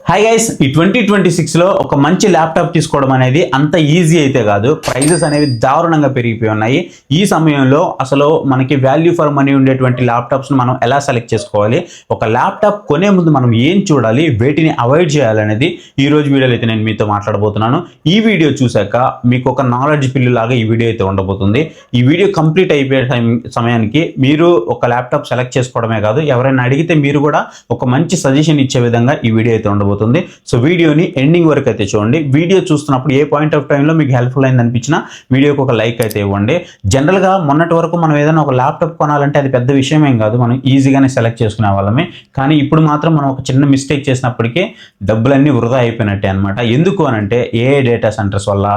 Hi guys, ఈ 2026లో ఒక మంచి ల్యాప్టాప్ తీసుకోవడం అనేది అంత ఈజీ అయితే కాదు. ప్రైజెస్ అనేవి దారుణంగా పెరిగిపోయి ఉన్నాయి. ఈ సమయంలో అసలు మనకి వాల్యూ ఫర్ మనీ ఉండేటువంటి ల్యాప్టాప్స్ని మనం ఎలా సెలెక్ట్ చేసుకోవాలి, ఒక ల్యాప్టాప్ కొనే ముందు మనం ఏం చూడాలి, వేటిని అవాయిడ్ చేయాలనేది ఈ రోజు వీడియోలో అయితే నేను మీతో మాట్లాడబోతున్నాను. ఈ వీడియో చూశాక మీకు ఒక నాలెడ్జ్ పిల్లు లాగా ఈ వీడియో అయితే ఉండబోతుంది. ఈ వీడియో కంప్లీట్ అయిపోయే సమయానికి మీరు ఒక ల్యాప్టాప్ సెలెక్ట్ చేసుకోవడమే కాదు, ఎవరైనా అడిగితే మీరు కూడా ఒక మంచి సజెషన్ ఇచ్చే విధంగా ఈ వీడియో అయితే ఉండబోతుంది. సో వీడియోని ఎండింగ్ వరకు అయితే చూడండి. వీడియో చూస్తున్నప్పుడు ఏ పాయింట్ ఆఫ్ టైంలో మీకు హెల్ప్ఫుల్ అయింది అనిపించినా వీడియోకి ఒక లైక్ అయితే ఇవ్వండి. జనరల్గా మొన్నటి వరకు మనం ఏదైనా ఒక ల్యాప్టాప్ కొనాలంటే అది పెద్ద విషయం ఏం కాదు, మనం ఈజీగానే సెలెక్ట్ చేసుకునే వాళ్ళమే. కానీ ఇప్పుడు మాత్రం మనం ఒక చిన్న మిస్టేక్ చేసినప్పటికీ డబ్బులన్నీ వృధా అయిపోయినట్టే అనమాట. ఎందుకు అనంటే ఏఐ డేటా సెంటర్స్ వల్ల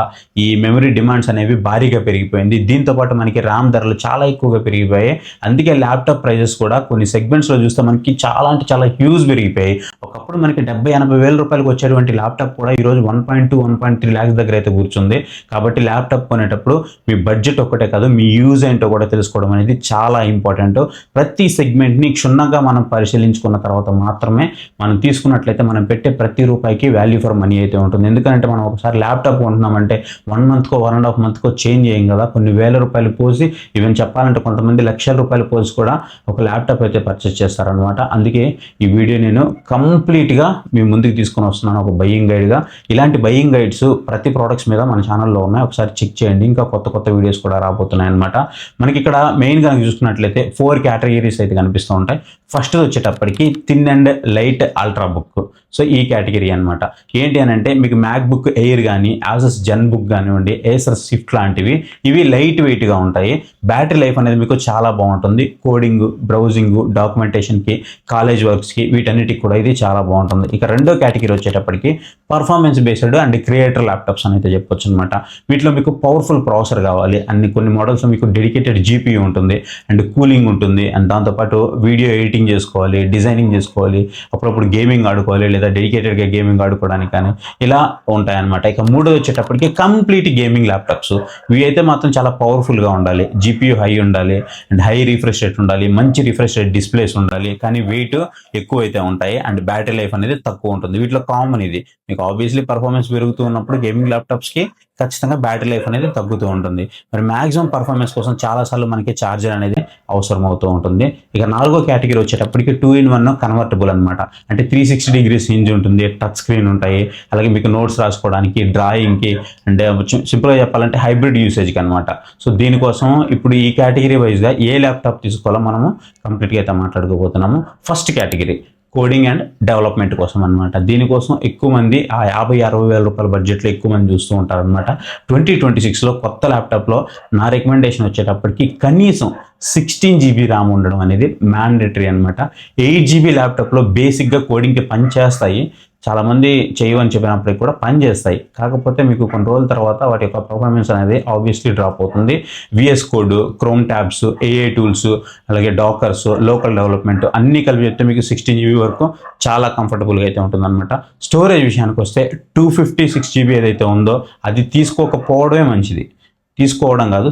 ఈ మెమరీ డిమాండ్స్ అనేవి భారీగా పెరిగిపోయింది. దీంతోపాటు మనకి ర్యామ్ ధరలు చాలా ఎక్కువగా పెరిగిపోయాయి. అందుకే ల్యాప్టాప్ ప్రైజెస్ కూడా కొన్ని సెగ్మెంట్స్లో చూస్తే మనకి చాలా అంటే చాలా హ్యూజ్ పెరిగిపోయాయి. ఒకప్పుడు మనకి 70-80 వేల రూపాయలకు వచ్చేటువంటి ల్యాప్టాప్ కూడా ఈరోజు 1.2-1.3 ల్యాక్స్ దగ్గర అయితే కూర్చుంది. కాబట్టి ల్యాప్టాప్ కొనేటప్పుడు మీ బడ్జెట్ ఒక్కటే కాదు, మీ యూజ్ ఏంటో కూడా తెలుసుకోవడం అనేది చాలా ఇంపార్టెంట్. ప్రతి సెగ్మెంట్ని క్షుణ్ణంగా మనం పరిశీలించుకున్న తర్వాత మాత్రమే మనం తీసుకున్నట్లయితే మనం పెట్టే ప్రతి రూపాయికి వాల్యూ ఫర్ మనీ అయితే ఉంటుంది. ఎందుకంటే మనం ఒకసారి ల్యాప్టాప్ కొంటున్నామంటే 1 మంత్కో 1.5 మంత్కో చేంజ్ చేయం కదా, కొన్ని వేల రూపాయలు పోసి, ఈవెన్ చెప్పాలంటే కొంతమంది లక్షల రూపాయలు పోసి కూడా ఒక ల్యాప్టాప్ అయితే పర్చేస్ చేస్తారనమాట. అందుకే ఈ వీడియో నేను కంప్లీట్గా మీ ముందుకు తీసుకొని వస్తున్నాను, ఒక బయ్యింగ్ గైడ్గా. ఇలాంటి బయ్యింగ్ గైడ్స్ ప్రతి ప్రోడక్ట్స్ మీద మన ఛానల్లో ఉన్నాయి, ఒకసారి చెక్ చేయండి. ఇంకా కొత్త కొత్త వీడియోస్ కూడా రాబోతున్నాయి అనమాట. మనకి ఇక్కడ మెయిన్గా చూసుకున్నట్లయితే 4 కేటగిరీస్ అయితే కనిపిస్తూ ఉంటాయి. ఫస్ట్ వచ్చేటప్పటికి thin and light ultra book. So ఈ కేటగిరీ అనమాట. ఏంటి అని అంటే మీకు మ్యాక్బుక్ ఎయిర్ కానీ, యాసస్ జెన్ బుక్ కానివ్వండి, ఏసర్ స్విఫ్ట్ లాంటివి, ఇవి లైట్ వెయిట్గా ఉంటాయి. బ్యాటరీ లైఫ్ అనేది మీకు చాలా బాగుంటుంది. కోడింగ్, బ్రౌజింగ్, డాక్యుమెంటేషన్కి, కాలేజ్ వర్క్స్కి, వీటన్నిటికి కూడా ఇది చాలా బాగుంటుంది. ఇక రెండో కేటగిరీ వచ్చేటప్పటికి performance based and creator laptops అని అయితే చెప్పొచ్చు అనమాట. వీటిలో మీకు పవర్ఫుల్ ప్రాసెసర్ కావాలి, కొన్ని మోడల్స్ మీకు డెడికేటెడ్ జీపీయూ ఉంటుంది, అండ్ కూలింగ్ ఉంటుంది, అండ్ దాంతోపాటు వీడియో ఎడిటింగ్ చేసుకోవాలి, డిజైనింగ్ చేసుకోవాలి, అప్పుడప్పుడు గేమింగ్ ఆడుకోవాలి, లేదా డెడికేటెడ్గా గేమింగ్ ఆడుకోవడానికి కానీ ఇలా ఉంటాయన్నమాట. ఇక మూడోది వచ్చేటప్పటికి కంప్లీట్ గేమింగ్ ల్యాప్టాప్స్. ఇవి అయితే మాత్రం చాలా పవర్ఫుల్గా ఉండాలి, జీపీయూ హై ఉండాలి, అండ్ హై రిఫ్రెష్ రేట్ ఉండాలి, మంచి రిఫ్రెష్ రేట్ డిస్ప్లేస్ ఉండాలి, కానీ వెయిట్ ఎక్కువ అయితే ఉంటాయి, అండ్ బ్యాటరీ లైఫ్ అనేది తక్కువ ఉంటుంది. వీటిలో కామన్ ఇది. మీకు ఆబ్వియస్లీ పర్ఫార్మెన్స్ పెరుగుతూ ఉన్నప్పుడు గేమింగ్ ల్యాప్టాప్స్కి ఖచ్చితంగా బ్యాటరీ లైఫ్ అనేది తగ్గుతూ ఉంటుంది. మరి మ్యాక్సిమం పర్ఫార్మెన్స్ కోసం చాలాసార్లు మనకి ఛార్జర్ అనేది అవసరం అవుతూ ఉంటుంది. ఇక నాలుగో కేటగిరీ వచ్చేటప్పటికి 2-in-1 కన్వర్టబుల్ అనమాట. అంటే 360 degrees హింజ్ ఉంటుంది, టచ్ స్క్రీన్ ఉంటాయి, అలాగే మీకు నోట్స్ రాసుకోవడానికి, డ్రాయింగ్కి, అంటే సింపుల్గా చెప్పాలంటే హైబ్రిడ్ యూసేజ్కి అనమాట. సో దీనికోసం ఇప్పుడు ఈ కేటగిరీ వైజ్గా ఏ ల్యాప్టాప్ తీసుకోవాలో మనము కంప్లీట్గా అయితే మాట్లాడుకోబోతున్నాము. First category coding and development కోసం అనమాట. దీనికోసం ఎక్కువ మంది ఆ 50-60 వేల రూపాయల బడ్జెట్లో ఎక్కువ మంది చూస్తూ ఉంటారనమాట. 2026లో కొత్త ల్యాప్టాప్లో నా రికమెండేషన్ వచ్చేటప్పటికి కనీసం 16 GB ర్యామ్ ఉండడం అనేది మ్యాండేటరీ అనమాట. 8 GB ల్యాప్టాప్లో బేసిక్గా కోడింగ్కి పని చేస్తాయి, చాలామంది చేయవని చెప్పినప్పటికీ కూడా పని చేస్తాయి. కాకపోతే మీకు కొన్ని రోజుల తర్వాత వాటి యొక్క పర్ఫార్మెన్స్ అనేది ఆబ్వియస్లీ డ్రాప్ అవుతుంది. VS code, Chrome tabs, AI tools, అలాగే డాకర్స్, లోకల్ డెవలప్మెంట్ అన్నీ కలిపి చెప్తే మీకు 16 GB వరకు చాలా కంఫర్టబుల్గా అయితే ఉంటుందన్నమాట. స్టోరేజ్ విషయానికి వస్తే 256 GB ఏదైతే ఉందో అది తీసుకోకపోవడమే మంచిది.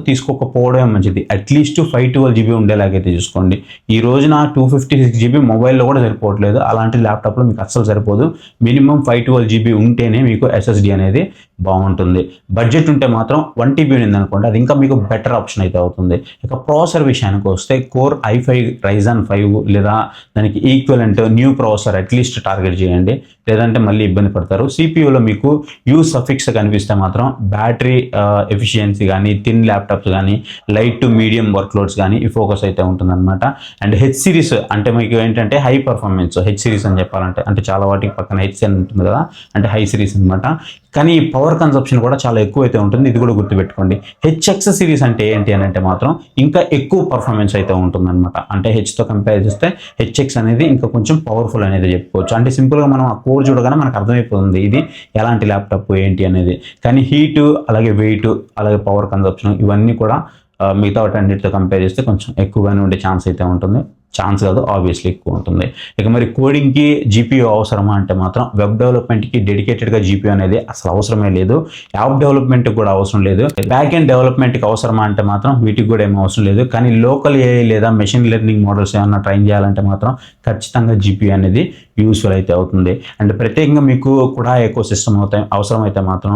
తీసుకోకపోవడమే మంచిది. అట్లీస్ట్ 512 GB ఉండేలాగైతే చూసుకోండి. ఈ రోజున 256 GB మొబైల్లో కూడా సరిపోవట్లేదు, అలాంటి ల్యాప్టాప్లో మీకు అస్సలు సరిపోదు. మినిమం 512 GB ఉంటేనే మీకు ఎస్ఎస్డి అనేది బాగుంటుంది. బడ్జెట్ ఉంటే మాత్రం 1 TB ఉందనుకోండి, అది ఇంకా మీకు బెటర్ ఆప్షన్ అయితే అవుతుంది. ఇక ప్రాసెసర్ విషయానికి వస్తే కోర్ i5 Ryzen 5 లేదా దానికి equivalent new processor at least target చేయండి, లేదంటే మళ్ళీ ఇబ్బంది పడతారు. సిపియూలో మీకు యూ సఫిక్స్ కనిపిస్తే మాత్రం బ్యాటరీ ఎఫిషియన్సీ కానీ, థిన్ ల్యాప్టాప్స్ కానీ, లైట్ టు మీడియం వర్క్లోడ్స్ కానీ ఈ ఫోకస్ అయితే ఉంటుందన్నమాట. అండ్ హెచ్ సిరీస్ అంటే మీకు ఏంటంటే హై పర్ఫార్మెన్స్ హెచ్ సిరీస్ అని చెప్పాలంటే, అంటే చాలా వాటికి పక్కన హెచ్ అని ఉంటుంది కదా, అంటే హై సిరీస్ అనమాట. కానీ పవర్ కన్సప్షన్ కూడా చాలా ఎక్కువ అయితే ఉంటుంది, ఇది కూడా గుర్తుపెట్టుకోండి. హెచ్ఎక్స్ సిరీస్ అంటే ఏంటి అని అంటే మాత్రం ఇంకా ఎక్కువ పర్ఫార్మెన్స్ అయితే ఉంటుందన్నమాట. అంటే హెచ్తో కంపేర్ చేస్తే హెచ్ఎక్స్ అనేది ఇంకా కొంచెం పవర్ఫుల్ అనేది చెప్పుకోవచ్చు. అంటే సింపుల్గా మనం ఆ కోర్ చూడగానే మనకు అర్థమైపోతుంది ఇది ఎలాంటి ల్యాప్టాప్ ఏంటి అనేది. కానీ హీటు, అలాగే వెయిట్, అలాగే పవర్ కన్సప్షన్ ఇవన్నీ కూడా మిగతా వాటన్నిటితో కంపేర్ చేస్తే కొంచెం ఎక్కువగానే ఉండే ఛాన్స్ అయితే ఉంటుంది. ఛాన్స్ కాదు, ఆబ్వియస్లీ ఎక్కువ ఉంటుంది. ఇక మరి కోడింగ్కి జీపీయూ అవసరమా అంటే మాత్రం వెబ్ డెవలప్మెంట్కి డెడికేటెడ్గా జీపీయూ అనేది అసలు అవసరమే లేదు. యాప్ డెవలప్మెంట్కి కూడా అవసరం లేదు. బ్యాక్ ఎండ్ డెవలప్మెంట్కి అవసరమా అంటే మాత్రం వీటికి కూడా ఏమీ అవసరం లేదు. కానీ లోకల్ ఏఐ లేదా మెషిన్ లెర్నింగ్ మోడల్స్ ఏమన్నా ట్రైన్ చేయాలంటే మాత్రం ఖచ్చితంగా జీపీయూ అనేది యూస్ఫుల్ అయితే అవుతుంది. అండ్ ప్రత్యేకంగా మీకు కూడా ఎకో సిస్టమ్ అవసరమైతే మాత్రం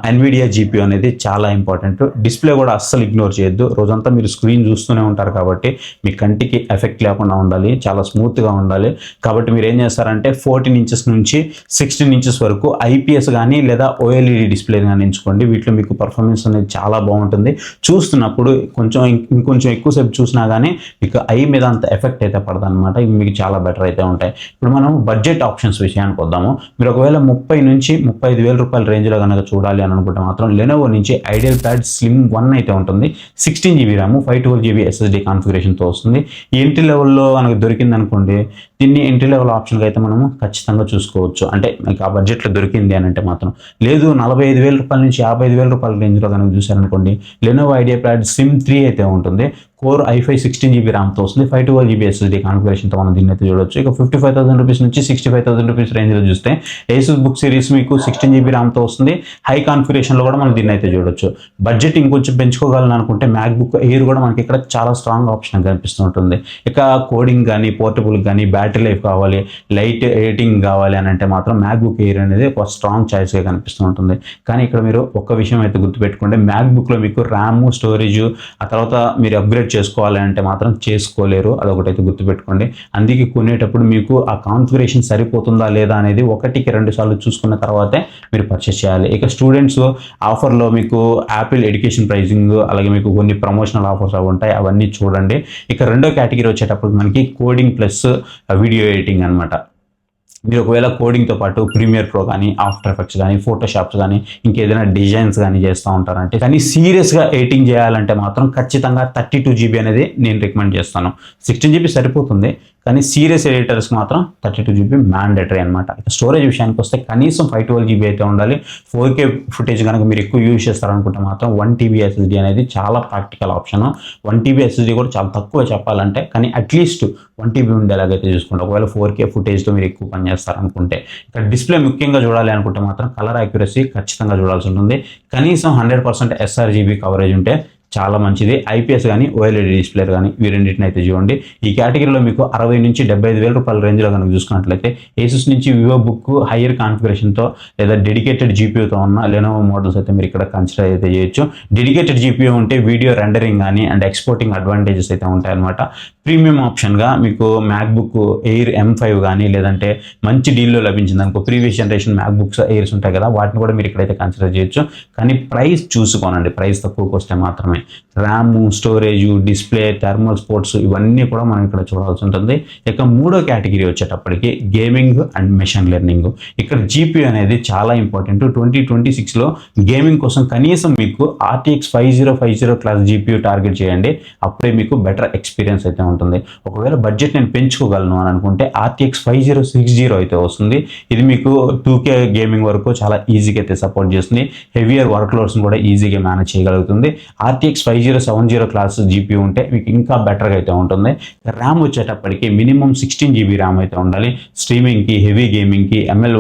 ఎన్విడియా జీపీయూ అనేది చాలా ఇంపార్టెంట్. డిస్ప్లే కూడా అస్సలు ఇగ్నోర్ చేయొద్దు. రోజంతా మీరు స్క్రీన్ చూస్తూనే ఉంటారు కాబట్టి మీ కంటికి ఎఫెక్ట్ లేకుండా ఉండాలి, చాలా స్మూత్గా ఉండాలి. కాబట్టి మీరు ఏం చేస్తారంటే 14 ఇంచెస్ నుంచి 16 ఇంచెస్ వరకు ఐపీఎస్ కానీ లేదా ఓఎల్ఈడి డిస్ప్లే కానీ ఎంచుకోండి. వీటిలో మీకు పర్ఫార్మెన్స్ అనేది చాలా బాగుంటుంది. చూస్తున్నప్పుడు ఇంకొంచెం ఎక్కువసేపు చూసినా కానీ మీకు ఐ మీద అంత ఎఫెక్ట్ అయితే పడదు అనమాట. ఇవి మీకు చాలా బెటర్ అయితే ఉంటాయి. ఇప్పుడు మనం బడ్జెట్ ఆప్షన్స్ విషయానికి వద్దాము. మీరు ఒకవేళ 30 నుంచి 35,000 రూపాయల రేంజ్లో కనుక చూడాలి అని అనుకుంటే మాత్రం లెనోవో నుంచి ఐడియల్ ప్యాడ్ స్లిమ్ 1 అయితే ఉంటుంది. 16 GB ర్యామ్ 512 GB SSD కాన్ఫిగరేషన్తో వస్తుంది. ఈ ఎంట్రీ లెవెల్లో మనకు దొరికింది అనుకోండి, దీన్ని ఎంట్రీ లెవెల్ ఆప్షన్గా అయితే మనము ఖచ్చితంగా చూసుకోవచ్చు. అంటే మీకు ఆ బడ్జెట్లో దొరికింది అని అంటే మాత్రం. లేదు 45,000 రూపాయల నుంచి 55,000 రూపాయల రేంజ్లో కనుక చూసారనుకోండి, లెనోవో ఐడియా ప్యాడ్ స్లిమ్ 3 అయితే ఉంటుంది. కోర్ i5 16 GB ర్యామ్తో వస్తుంది. 512 GB SSD కాన్ఫిగరేషన్తో మనం దీన్ని అయితే చూడొచ్చు. ఇక 55,000 రూపీస్ నుంచి 65,000 రూపీస్ రేంజ్లో చూస్తే ఏసూస్ బుక్ సిరీస్ మీకు 16 GB ర్యామ్తో వస్తుంది. హై కాన్ఫిగరేషన్లో కూడా మనం దీన్ని అయితే చూడొచ్చు. బడ్జెట్ ఇంకొంచెం పెంచుకోగలను అనుకుంటే మ్యాక్బుక్ ఎయిర్ కూడా మనకి ఇక్కడ చాలా స్ట్రాంగ్ ఆప్షన్ కనిపిస్తూ ఉంటుంది. ఇక కోడింగ్ కానీ పోర్టబుల్ కానీ బ్యాటరీ లైఫ్ కావాలి, లైట్ ఎడిటింగ్ కావాలి అని అంటే మాత్రం మ్యాక్బుక్ ఎయిర్ అనేది ఒక స్ట్రాంగ్ చాయిస్గా కనిపిస్తూ ఉంటుంది. కానీ ఇక్కడ మీరు ఒక్క విషయం అయితే గుర్తుపెట్టుకోండి, మ్యాక్బుక్లో మీకు ర్యామ్, స్టోరేజ్, ఆ తర్వాత మీరు అప్గ్రేడ్ చేసుకోవాలి అంటే మాత్రం చేసుకోలేరు. అదొకటైతే గుర్తుపెట్టుకోండి. అందుకే కొనేటప్పుడు మీకు ఆ కాన్ఫిగరేషన్ సరిపోతుందా లేదా అనేది 1-2 సార్లు చూసుకున్న తర్వాతే మీరు పర్చేస్ చేయాలి. ఇక స్టూడెంట్స్ ఆఫర్లో మీకు యాపిల్ ఎడ్యుకేషన్ ప్రైజింగ్, అలాగే మీకు కొన్ని ప్రమోషనల్ ఆఫర్స్ అవి ఉంటాయి, అవన్నీ చూడండి. ఇక రెండో కేటగిరీ వచ్చేటప్పుడు మనకి కోడింగ్ ప్లస్ వీడియో ఎడిటింగ్ అనమాట. మీరు ఒకవేళ కోడింగ్తో పాటు ప్రీమియర్ ప్రో కానీ, ఆఫ్టర్ ఎఫెక్ట్స్ కానీ, ఫోటోషాప్స్ కానీ, ఇంకేదైనా డిజైన్స్ కానీ చేస్తూ ఉంటారంటే, కానీ సీరియస్గా ఎడిటింగ్ చేయాలంటే మాత్రం ఖచ్చితంగా 32 GB అనేది నేను రికమెండ్ చేస్తాను. 16 GB సరిపోతుంది, కానీ సీరియస్ ఎడిటర్స్కి మాత్రం 32 GB మ్యాండేటరీ అనమాట. స్టోరేజ్ విషయానికి వస్తే కనీసం 512 GB అయితే ఉండాలి. 4K ఫుటేజ్ కనుక మీరు ఎక్కువ యూజ్ చేస్తారనుకుంటే మాత్రం 1 TB SSD అనేది చాలా ప్రాక్టికల్ ఆప్షన్. 1 TB SSD కూడా చాలా తక్కువ చెప్పాలంటే, కానీ అట్లీస్ట్ 1 TB ఉండేలాగైతే చూసుకోండి. ఒకవేళ 4K ఫుటేజ్తో మీరు ఎక్కువ పని చేస్తారనుకుంటే. ఇక్కడ డిస్ప్లే ముఖ్యంగా చూడాలి అనుకుంటే మాత్రం కలర్ యాక్యురసీ ఖచ్చితంగా చూడాల్సి ఉంటుంది. కనీసం 100% sRGB కవరేజ్ ఉంటే చాలా మంచిది. ఐపీఎస్ కానీ ఓఎల్ఈడి డిస్ప్లే కానీ ఈ రెండింటిని అయితే చూడండి. ఈ కేటగిరీలో మీకు 60 నుంచి 75,000 రూపాయల రేంజ్లో కనుక చూసుకున్నట్లయితే ఏసూస్ నుంచి వివో బుక్ హైయర్ కాన్ఫిగరేషన్తో లేదా డెడికేటెడ్ జీపీయూతో ఉన్న లెనోవో మోడల్స్ అయితే మీరు ఇక్కడ కన్సిడర్ అయితే చేయొచ్చు. డెడికేటెడ్ జీపీయూ ఉంటే వీడియో రెండరింగ్ కానీ అండ్ ఎక్స్పోర్టింగ్ అడ్వాంటేజెస్ అయితే ఉంటాయన్నమాట. ప్రీమియం ఆప్షన్గా మీకు మ్యాక్బుక్ ఎయిర్ M5 కానీ లేదంటే మంచి డీల్లో లభించింది అనుకో, ప్రీవియస్ జనరేషన్ మ్యాక్బుక్స్ ఎయిర్స్ ఉంటాయి కదా, వాటిని కూడా మీరు ఇక్కడైతే కన్సిడర్ చేయొచ్చు. కానీ ప్రైస్ చూసుకోనండి, ప్రైస్ తక్కువకి వస్తే మాత్రమే. RAM, storage, display, thermal sports ఇవన్నీ కూడా మనం ఇక్కడ చూడాల్సి ఉంటుంది. ఇక మూడో కేటగిరీ వచ్చేటప్పటికి గేమింగ్ అండ్ మెషిన్ లెర్నింగ్. ఇక్కడ జీపీయూ అనేది చాలా ఇంపార్టెంట్. 2026లో గేమింగ్ కోసం కనీసం మీకు RTX 5050 క్లాస్ జీపీయూ టార్గెట్ చేయండి. అప్పుడే మీకు బెటర్ ఎక్స్పీరియన్స్ అయితే ఉంటుంది. ఒకవేళ బడ్జెట్ నేను పెంచుకోగలను అని అనుకుంటే RTX 5060 అయితే వస్తుంది. ఇది మీకు 2K గేమింగ్ వరకు చాలా ఈజీగా అయితే సపోర్ట్ చేస్తుంది. హెవియర్ వర్క్ లోడ్స్ని కూడా ఈజీగా మేనేజ్ చేయగలుగుతుంది. RTX 5070 క్లాస్ జీపీయూ ఉంటే మీకు ఇంకా బెటర్గా అయితే ఉంటుంది. ర్యామ్ వచ్చేటప్పటికి మినిమం 16 GB ర్యామ్ అయితే ఉండాలి. స్ట్రీమింగ్కి, హెవీ గేమింగ్కి, ML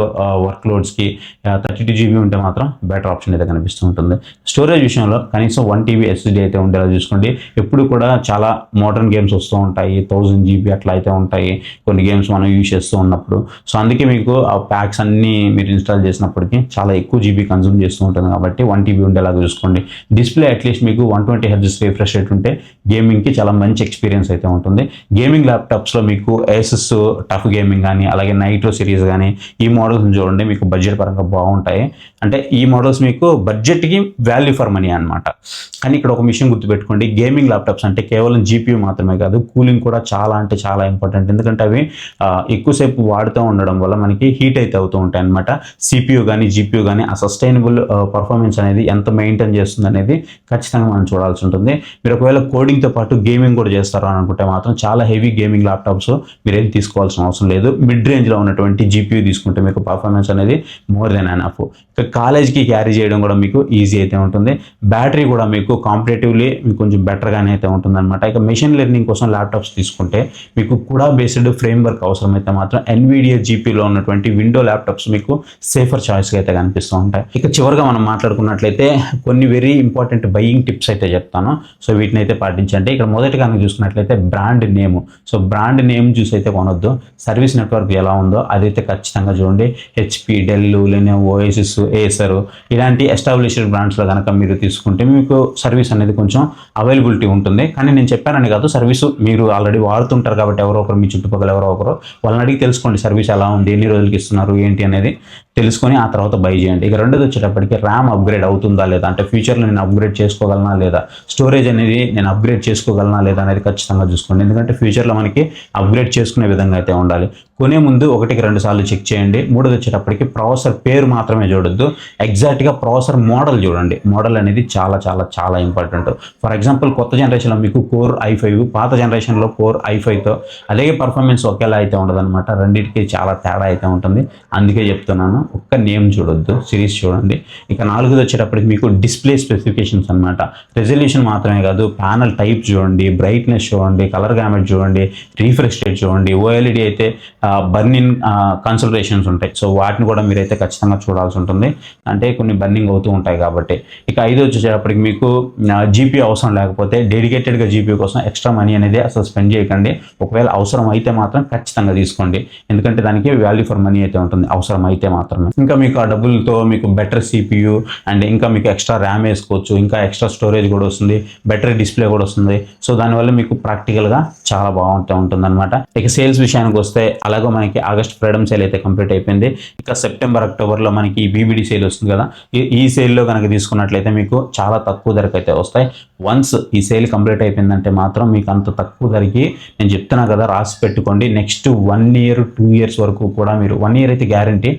వర్క్ లోడ్స్కి 32 GB ఉంటే మాత్రం బెటర్ ఆప్షన్ అయితే కనిపిస్తూ ఉంటుంది. స్టోరేజ్ విషయంలో కనీసం 1 TB SSD అయితే ఉండేలా చూసుకోండి. ఎప్పుడు కూడా చాలా మోడర్న్ గేమ్స్ వస్తూ ఉంటాయి, 1000 GB అట్లా అయితే ఉంటాయి కొన్ని గేమ్స్ మనం యూజ్ చేస్తూ ఉన్నప్పుడు. సో అందుకే మీకు ఆ ప్యాక్స్ అన్నీ మీరు ఇన్స్టాల్ చేసినప్పటికీ చాలా ఎక్కువ జీబీ కన్జ్యూమ్ చేస్తూ ఉంటుంది కాబట్టి 1 TB ఉండేలాగా చూసుకోండి. డిస్ప్లే అట్లీస్ట్ మీకు 120 Hz రిఫ్రెష్ రేట్ ఉంటే గేమింగ్కి చాలా మంచి ఎక్స్పీరియన్స్ అయితే ఉంటుంది. గేమింగ్ ల్యాప్టాప్స్లో మీకు ఏసస్ టఫ్ గేమింగ్ కానీ అలాగే నైట్రో సిరీస్ కానీ ఈ మోడల్స్ చూడండి, మీకు బడ్జెట్ పరంగా బాగుంటాయి. అంటే ఈ మోడల్స్ మీకు బడ్జెట్కి వాల్యూ ఫర్ మనీ అనమాట. కానీ ఇక్కడ ఒక విషయం గుర్తుపెట్టుకోండి, గేమింగ్ ల్యాప్టాప్స్ అంటే కేవలం జీపీయూ మాత్రమే కాదు, కూలింగ్ కూడా చాలా అంటే చాలా ఇంపార్టెంట్. ఎందుకంటే అవి ఎక్కువసేపు వాడుతూ ఉండడం వల్ల మనకి హీట్ అయితే అవుతూ ఉంటాయి అనమాట. సిపియూ కానీ జీపీయూ కానీ ఆ సస్టైనబుల్ పర్ఫార్మెన్స్ అనేది ఎంత మెయింటైన్ చేస్తుంది అనేది ఖచ్చితంగా మనం చూడాల్సి ఉంటుంది. మీరు ఒకవేళ కోడింగ్తో పాటు గేమింగ్ కూడా చేస్తారు అని అనుకుంటే మాత్రం చాలా హెవీ గేమింగ్ ల్యాప్టాప్స్ మీరేం తీసుకోవాల్సిన అవసరం లేదు. మిడ్ రేంజ్లో ఉన్నటువంటి జీపీయూ తీసుకుంటే మీకు పర్ఫార్మెన్స్ అనేది మోర్ దెన్ ఎనఫ్. ఇక కాలేజ్కి క్యారీ చేయడం కూడా మీకు ఈజీ అయితే ఉంటుంది. బ్యాటరీ కూడా మీకు కాంపిటేటివ్లీ మీకు కొంచెం బెటర్గానే అయితే ఉంటుందన్నమాట. ఇక మెషిన్ లెర్నింగ్ కోసం ల్యాప్టాప్స్ తీసుకుంటే మీకు కూడా బేస్డ్ ఫ్రేమ్ వర్క్ అవసరమైతే మాత్రం ఎన్విడియా జీపీలో ఉన్నటువంటి విండో ల్యాప్టాప్స్ మీకు సేఫర్ చాయిస్గా అయితే కనిపిస్తూ ఉంటాయి. ఇక చివరిగా మనం మాట్లాడుకున్నట్లయితే కొన్ని వెరీ ఇంపార్టెంట్ బయింగ్ టిప్స్ అయితే చెప్తాను. సో వీటిని అయితే పాటించండి. ఇక్కడ మొదటిగా చూసుకున్నట్లయితే brand name. So brand name చూసి అయితే కొనొద్దు. సర్వీస్ నెట్వర్క్ ఎలా ఉందో అదైతే ఖచ్చితంగా చూడండి. హెచ్పి, డెల్, లెనోవో, ఏసిస్, ఏసర్ ఇలాంటి ఎస్టాబ్లిష్డ్ బ్రాండ్స్లో కనుక మీరు తీసుకుంటే మీకు సర్వీస్ అనేది కొంచెం అవైలబిలిటీ ఉంటుంది. కానీ నేను చెప్పానని కాదు, సర్వీస్ మీరు ఆల్రెడీ వాడుతుంటారు కాబట్టి ఎవరో ఒకరు మీ చుట్టుపక్కల ఎవరో ఒకరు వాళ్ళని అడిగి తెలుసుకోండి సర్వీస్ ఎలా ఉంది, ఎన్ని రోజులకి ఇస్తున్నారు ఏంటి అనేది తెలుసుకొని ఆ తర్వాత బై చేయండి. ఇక రెండోది వచ్చేటప్పటికి ర్యామ్ అప్గ్రేడ్ అవుతుందా లేదా, అంటే ఫ్యూచర్లో నేను అప్గ్రేడ్ చేసుకోగలనా లేదా, స్టోరేజ్ అనేది నేను అప్గ్రేడ్ చేసుకోగలనా లేదా అనేది ఖచ్చితంగా చూసుకోండి. ఎందుకంటే ఫ్యూచర్లో మనకి అప్గ్రేడ్ చేసుకునే విధంగా అయితే ఉండాలి. కొనే ముందు 1-2 సార్లు చెక్ చేయండి. మూడోది వచ్చేటప్పటికి ప్రాసెసర్ పేరు మాత్రమే చూడొద్దు, ఎగ్జాక్ట్గా ప్రాసెసర్ మోడల్ చూడండి. మోడల్ అనేది చాలా చాలా చాలా ఇంపార్టెంట్. ఫర్ ఎగ్జాంపుల్ కొత్త జనరేషన్లో మీకు కోర్ i5, పాత జనరేషన్లో కోర్ i5తో అలాగే పర్ఫార్మెన్స్ ఒకేలా అయితే ఉండదన్నమాట. రెండింటికి చాలా తేడా అయితే ఉంటుంది. అందుకే చెప్తున్నాను, ఒక్క నేమ్ చూడొద్దు, సిరీస్ చూడండి. ఇక నాలుగోది వచ్చేటప్పటికి మీకు డిస్ప్లే స్పెసిఫికేషన్స్ అనమాట. రెజల్యూషన్ మాత్రమే కాదు, ప్యానల్ టైప్ చూడండి, బ్రైట్నెస్ చూడండి, కలర్ గ్యామెట్ చూడండి, రీఫ్రెష్ రేట్ చూడండి. ఓఎల్ఈడి అయితే బర్నింగ్ కన్సిడరేషన్స్ ఉంటాయి. సో వాటిని కూడా మీరైతే ఖచ్చితంగా చూడాల్సి ఉంటుంది, అంటే కొన్ని బర్నింగ్ అవుతూ ఉంటాయి కాబట్టి. ఇక ఐదు వచ్చేటప్పటికి మీకు జీపీ అవసరం లేకపోతే డెడికేటెడ్గా జీపీ కోసం ఎక్స్ట్రా మనీ అనేది అసలు స్పెండ్ చేయకండి. ఒకవేళ అవసరం అయితే మాత్రం ఖచ్చితంగా తీసుకోండి, ఎందుకంటే దానికి వాల్యూ ఫర్ మనీ అయితే ఉంటుంది అవసరం అయితే మాత్రమే. ఇంకా మీకు ఆ డబ్బులతో మీకు బెటర్ సిపియు అండ్ ఇంకా మీకు ఎక్స్ట్రా ర్యామ్ వేసుకోవచ్చు, ఇంకా ఎక్స్ట్రా స్టోరేజ్ కూడా వస్తుంది, బెటర్ డిస్ప్లే కూడా వస్తుంది. సో దానివల్ల మీకు ప్రాక్టికల్గా చాలా బాగుంటూ ఉంటుంది అనమాట. ఇక సేల్స్ విషయానికి వస్తే అలాగే మనకి ఆగస్ట్ ఫ్రీడమ్ సేల్ అయితే కంప్లీట్ అయిపోయింది. ఇక సెప్టెంబర్, అక్టోబర్లో మనకి బీబీడీ సేల్ వస్తుంది కదా, ఈ సేల్లో కనుక తీసుకున్నట్లయితే మీకు చాలా తక్కువ ధరకు అయితే వస్తాయి. వన్స్ ఈ సేల్ కంప్లీట్ అయిపోయిందంటే మాత్రం మీకు అంత తక్కువ ధరకి నేను చెప్తున్నా కదా, రాసి పెట్టుకోండి. నెక్స్ట్ 1 year 2 years వరకు కూడా మీరు 1 year అయితే గ్యారంటీ,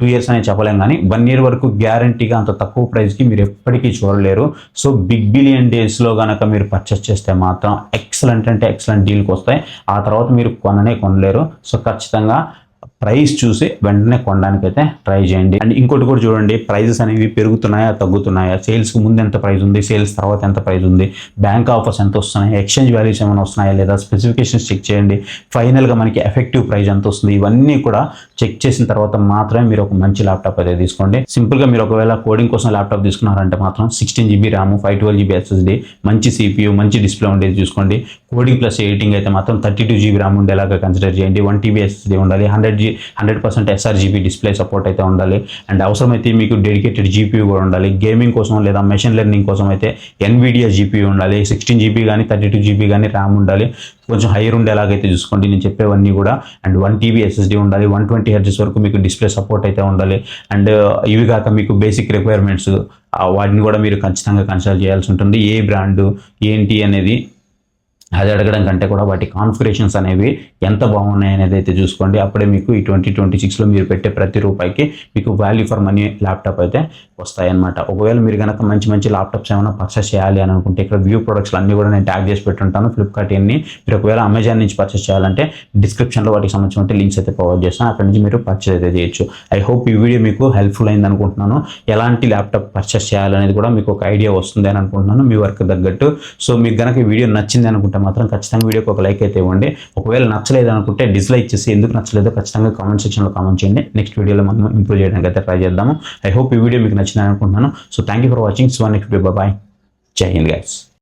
2 years అనే చెప్పలేం కానీ 1 year వరకు గ్యారంటీగా అంత తక్కువ ప్రైస్కి మీరు ఎప్పటికీ చూడలేరు. సో బిగ్ బిలియన్ డేస్లో కనుక మీరు పర్చేస్ చేస్తే మాత్రం ఎక్సలెంట్ అంటే ఎక్సలెంట్ డీల్కి వస్తాయి. ఆ తర్వాత మీరు కొనలేరు. సో ఖచ్చితంగా ప్రైస్ చూసి వెంటనే కొనడానికి అయితే ట్రై చేయండి. అండ్ ఇంకోటి కూడా చూడండి, ప్రైజెస్ అనేవి పెరుగుతున్నాయా తగ్గుతున్నాయా, సేల్స్కి ముందు ఎంత ప్రైస్ ఉంది, సేల్స్ తర్వాత ఎంత ప్రైస్ ఉంది, బ్యాంక్ ఆఫర్స్ ఎంత వస్తున్నాయి, ఎక్స్చేంజ్ వాల్యూస్ ఏమైనా వస్తున్నాయా లేదా, స్పెసిఫికేషన్స్ చెక్ చేయండి. ఫైనల్గా మనకి ఎఫెక్టివ్ ప్రైస్ ఎంత వస్తుంది, ఇవన్నీ కూడా చెక్ చేసిన తర్వాత మాత్రమే మీరు ఒక మంచి ల్యాప్టాప్ అయితే తీసుకోండి. సింపుల్గా మీరు ఒకవేళ కోడింగ్ కోసం ల్యాప్టాప్ తీసుకున్నారంటే మాత్రం 16 GB ర్యామ్, 512 GB SSD, మంచి CPU, మంచి డిస్ప్లే ఉండేది చూసుకోండి. కోడింగ్ ప్లస్ ఎడిటింగ్ అయితే మాత్రం 32 GB ర్యామ్ ఉండేలాగా కన్సిడర్ చేయండి. 1 TB SSD ఉండాలి, 100% sRGB డిస్ప్లే సపోర్ట్ అయితే ఉండాలి. అండ్ అవసరమైతే మీకు డెడికేటెడ్ GPU కూడా ఉండాలి. గేమింగ్ కోసం లేదా మెషిన్ లెర్నింగ్ కోసం అయితే NVIDIA GPU ఉండాలి. 16 GB కానీ 32 GB కానీ ర్యామ్ ఉండాలి. కొంచెం హైర్ ఉండేలాగైతే చూసుకోండి నేను చెప్పేవన్నీ కూడా. అండ్ 1 TB SSD ఉండాలి. 120 Hz వరకు మీకు డిస్ప్లే సపోర్ట్ అయితే ఉండాలి. అండ్ ఇవి కాక మీకు బేసిక్ రిక్వైర్మెంట్స్ వాటిని కూడా మీరు ఖచ్చితంగా కన్సల్ట్ చేయాల్సి ఉంటుంది. ఏ బ్రాండు ఏంటి అనేది అది అడగడం కంటే కూడా వాటి కాన్ఫిగరేషన్స్ అనేవి ఎంత బాగున్నాయి అనేది అయితే చూసుకోండి. అప్పుడే మీకు ఈ 2026లో మీరు పెట్టే ప్రతి రూపాయికి మీకు వాల్యూ ఫర్ మనీ ల్యాప్టాప్ అయితే వస్తాయన్నమాట. ఒకవేళ మీరు కనుక మంచి మంచి ల్యాప్టాప్స్ ఏమైనా పర్చేస్ చేయాలి అని అనుకుంటే ఇక్కడ వ్యూ ప్రొడక్ట్స్ అన్నీ కూడా నేను ట్యాగ్ చేసి పెట్టుంటాను. ఫ్లిప్కార్ట్ ఇన్ని మీరు ఒకవేళ అమెజాన్ నుంచి పర్చేస్ చేయాలంటే డిస్క్రిప్షన్లో వాటికి సంబంధించిన లింక్స్ అయితే ప్రొవైడ్ చేస్తాను, అక్కడ నుంచి మీరు పర్చేస్ అయితే చేయొచ్చు. ఐ హోప్ ఈ వీడియో మీకు హెల్ప్ఫుల్ అయింది అనుకుంటున్నాను. ఎలాంటి ల్యాప్టాప్ పర్చేస్ చేయాలనేది కూడా మీకు ఒక ఐడియా వస్తుంది అని అనుకుంటున్నాను మీ వర్క్ తగ్గట్టు. సో మీకు కనుక ఈ వీడియో నచ్చింది అనుకుంటే మాత్రం ఖచ్చితంగా వీడియోకి ఒక లైక్ అయితే ఇవ్వండి. ఒకవేళ నచ్చలేదు అనుకుంటే డిస్లైక్ చేసి ఎందుకు నచ్చలేదో ఖచ్చితంగా కామెంట్ సెక్షన్లో కామెంట్ చేయండి. నెక్స్ట్ వీడియోలో మనం ఇంప్రూవ్ చేయడానికి అయితే ట్రై చేద్దాము. ఐ హోప్ ఈ వీడియో మీకు నచ్చిందని అనుకుంటున్నాను. So thank you for watching. So next video, bye, జై హింద్ గైస్.